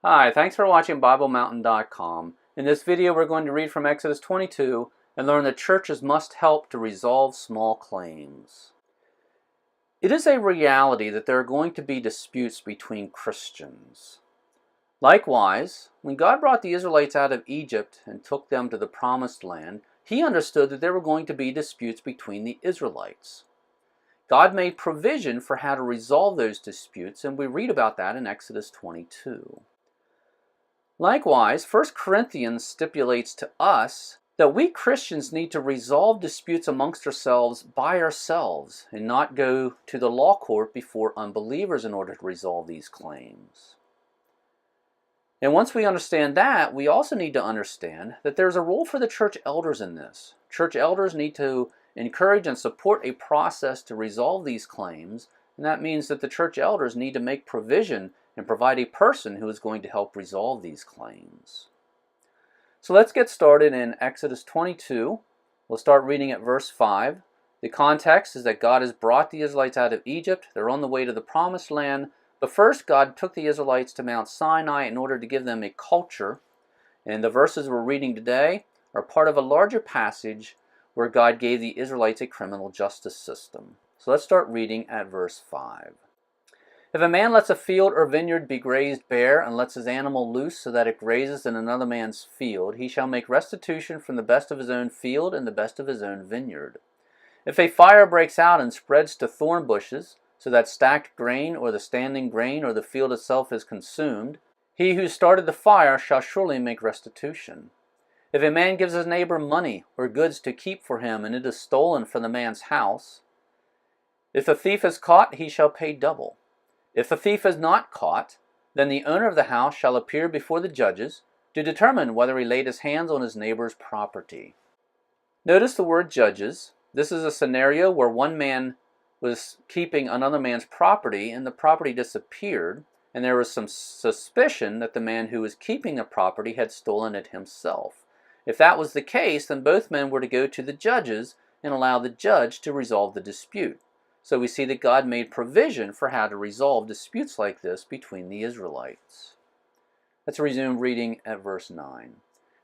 Hi, thanks for watching BibleMountain.com. In this video we're going to read from Exodus 22 and learn that churches must help to resolve small claims. It is a reality that there are going to be disputes between Christians. Likewise, when God brought the Israelites out of Egypt and took them to the Promised Land, He understood that there were going to be disputes between the Israelites. God made provision for how to resolve those disputes, and we read about that in Exodus 22. Likewise, 1 Corinthians stipulates to us that we Christians need to resolve disputes amongst ourselves by ourselves and not go to the law court before unbelievers in order to resolve these claims. And once we understand that, we also need to understand that there's a role for the church elders in this. Church elders need to encourage and support a process to resolve these claims, and that means that the church elders need to make provision and provide a person who is going to help resolve these claims. So let's get started in Exodus 22. We'll start reading at verse 5. The context is that God has brought the Israelites out of Egypt. They're on the way to the Promised Land. But first, God took the Israelites to Mount Sinai in order to give them a culture. And the verses we're reading today are part of a larger passage where God gave the Israelites a criminal justice system. So let's start reading at verse 5. If a man lets a field or vineyard be grazed bare and lets his animal loose so that it grazes in another man's field, he shall make restitution from the best of his own field and the best of his own vineyard. If a fire breaks out and spreads to thorn bushes, so that stacked grain or the standing grain or the field itself is consumed, he who started the fire shall surely make restitution. If a man gives his neighbor money or goods to keep for him, and it is stolen from the man's house, if the thief is caught, he shall pay double. If the thief is not caught, then the owner of the house shall appear before the judges to determine whether he laid his hands on his neighbor's property. Notice the word judges. This is a scenario where one man was keeping another man's property and the property disappeared, and there was some suspicion that the man who was keeping the property had stolen it himself. If that was the case, then both men were to go to the judges and allow the judge to resolve the dispute. So we see that God made provision for how to resolve disputes like this between the Israelites. Let's resume reading at verse 9.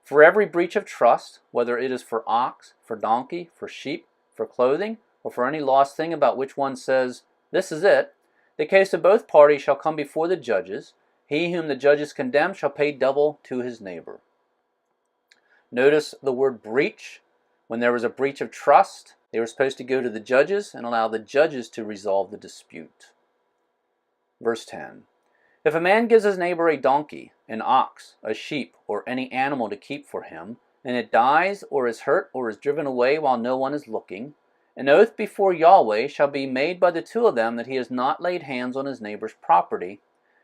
For every breach of trust, whether it is for ox, for donkey, for sheep, for clothing, or for any lost thing about which one says, "This is it," the case of both parties shall come before the judges. He whom the judges condemn shall pay double to his neighbor. Notice the word breach. When there was a breach of trust, they were supposed to go to the judges and allow the judges to resolve the dispute. Verse 10. If a man gives his neighbor a donkey, an ox, a sheep, or any animal to keep for him, and it dies or is hurt or is driven away while no one is looking, an oath before Yahweh shall be made by the two of them that he has not laid hands on his neighbor's property,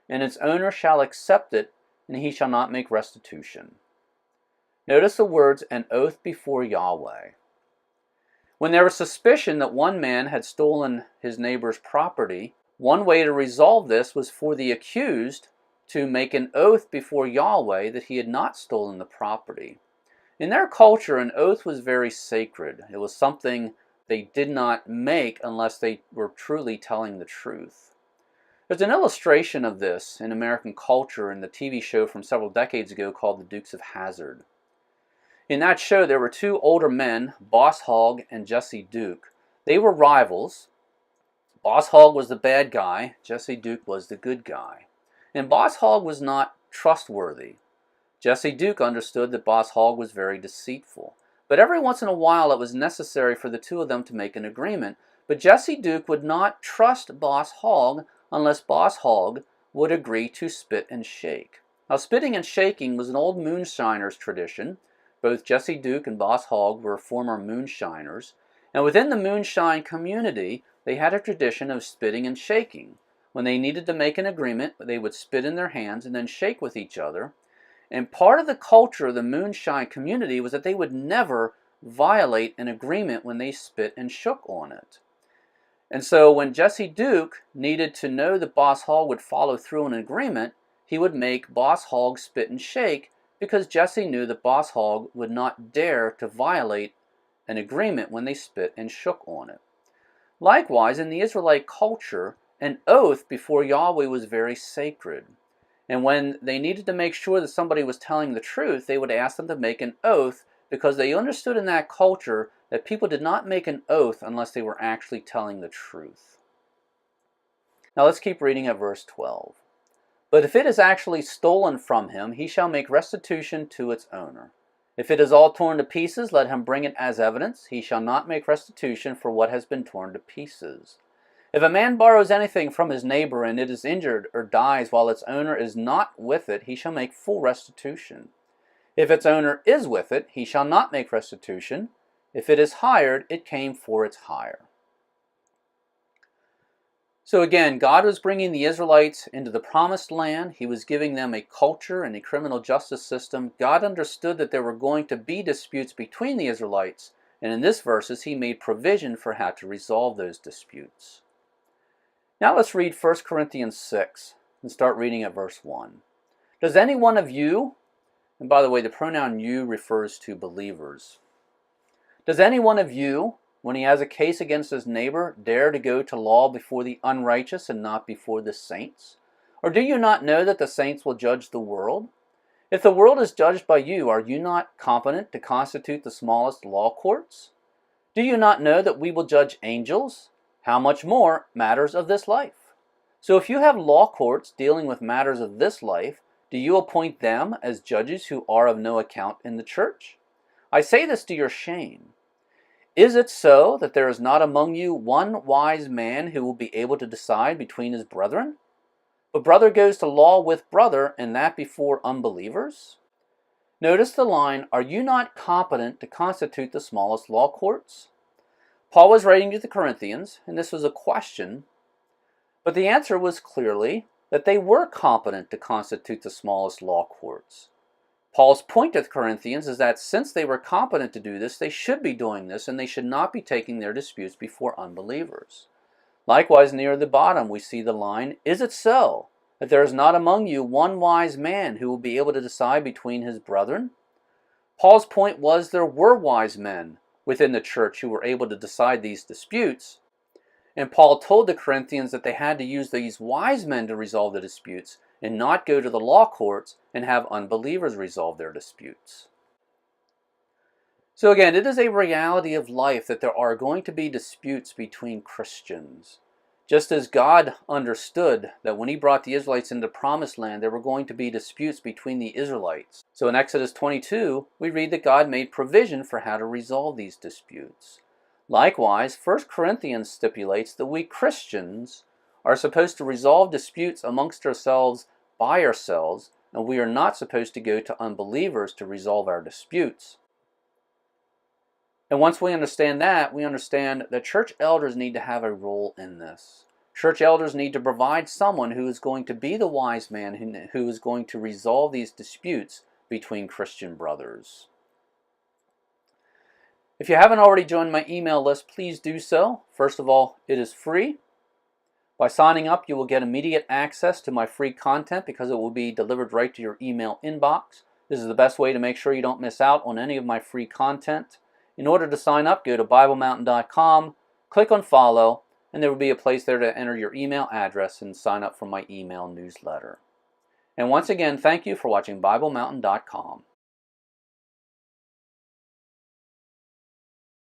and its owner shall accept it, and he shall not make restitution. Notice the words, an oath before Yahweh. When there was suspicion that one man had stolen his neighbor's property, one way to resolve this was for the accused to make an oath before Yahweh that he had not stolen the property. In their culture, an oath was very sacred. It was something they did not make unless they were truly telling the truth. There's an illustration of this in American culture in the TV show from several decades ago called The Dukes of Hazzard. In that show, there were two older men, Boss Hogg and Jesse Duke. They were rivals. Boss Hogg was the bad guy, Jesse Duke was the good guy. And Boss Hogg was not trustworthy. Jesse Duke understood that Boss Hogg was very deceitful. But every once in a while it was necessary for the two of them to make an agreement. But Jesse Duke would not trust Boss Hogg unless Boss Hogg would agree to spit and shake. Now, spitting and shaking was an old moonshiner's tradition. Both Jesse Duke and Boss Hogg were former moonshiners. And within the moonshine community, they had a tradition of spitting and shaking. When they needed to make an agreement, they would spit in their hands and then shake with each other. And part of the culture of the moonshine community was that they would never violate an agreement when they spit and shook on it. And so when Jesse Duke needed to know that Boss Hogg would follow through on an agreement, he would make Boss Hogg spit and shake because Jesse knew that Boss Hogg would not dare to violate an agreement when they spit and shook on it. Likewise, in the Israelite culture, an oath before Yahweh was very sacred. And when they needed to make sure that somebody was telling the truth, they would ask them to make an oath, because they understood in that culture that people did not make an oath unless they were actually telling the truth. Now let's keep reading at verse 12. But if it is actually stolen from him, he shall make restitution to its owner. If it is all torn to pieces, let him bring it as evidence. He shall not make restitution for what has been torn to pieces. If a man borrows anything from his neighbor, and it is injured or dies while its owner is not with it, he shall make full restitution. If its owner is with it, he shall not make restitution. If it is hired, it came for its hire. So again, God was bringing the Israelites into the promised land. He was giving them a culture and a criminal justice system. God understood that there were going to be disputes between the Israelites, and in this verses he made provision for how to resolve those disputes. Now let's read 1 Corinthians 6 and start reading at verse 1. Does any one of you, and by the way, the pronoun you refers to believers. Does any one of you, when he has a case against his neighbor, dare to go to law before the unrighteous and not before the saints? Or do you not know that the saints will judge the world? If the world is judged by you, are you not competent to constitute the smallest law courts? Do you not know that we will judge angels? How much more matters of this life? So if you have law courts dealing with matters of this life, do you appoint them as judges who are of no account in the church? I say this to your shame. Is it so that there is not among you one wise man who will be able to decide between his brethren? But brother goes to law with brother, and that before unbelievers? Notice the line, are you not competent to constitute the smallest law courts? Paul was writing to the Corinthians, and this was a question, but the answer was clearly that they were competent to constitute the smallest law courts. Paul's point to the Corinthians is that since they were competent to do this, they should be doing this, and they should not be taking their disputes before unbelievers. Likewise, near the bottom, we see the line, is it so that there is not among you one wise man who will be able to decide between his brethren? Paul's point was there were wise men within the church who were able to decide these disputes, and Paul told the Corinthians that they had to use these wise men to resolve the disputes and not go to the law courts and have unbelievers resolve their disputes. So again, it is a reality of life that there are going to be disputes between Christians. Just as God understood that when he brought the Israelites into the promised land, there were going to be disputes between the Israelites. So in Exodus 22, we read that God made provision for how to resolve these disputes. Likewise, 1 Corinthians stipulates that we Christians are supposed to resolve disputes amongst ourselves by ourselves, and we are not supposed to go to unbelievers to resolve our disputes. And once we understand that, we understand that church elders need to have a role in this. Church elders need to provide someone who is going to be the wise man who is going to resolve these disputes between Christian brothers. If you haven't already joined my email list, please do so. First of all, it is free. By signing up, you will get immediate access to my free content because it will be delivered right to your email inbox. This is the best way to make sure you don't miss out on any of my free content. In order to sign up, go to BibleMountain.com, click on follow, and there will be a place there to enter your email address and sign up for my email newsletter. And once again, thank you for watching BibleMountain.com.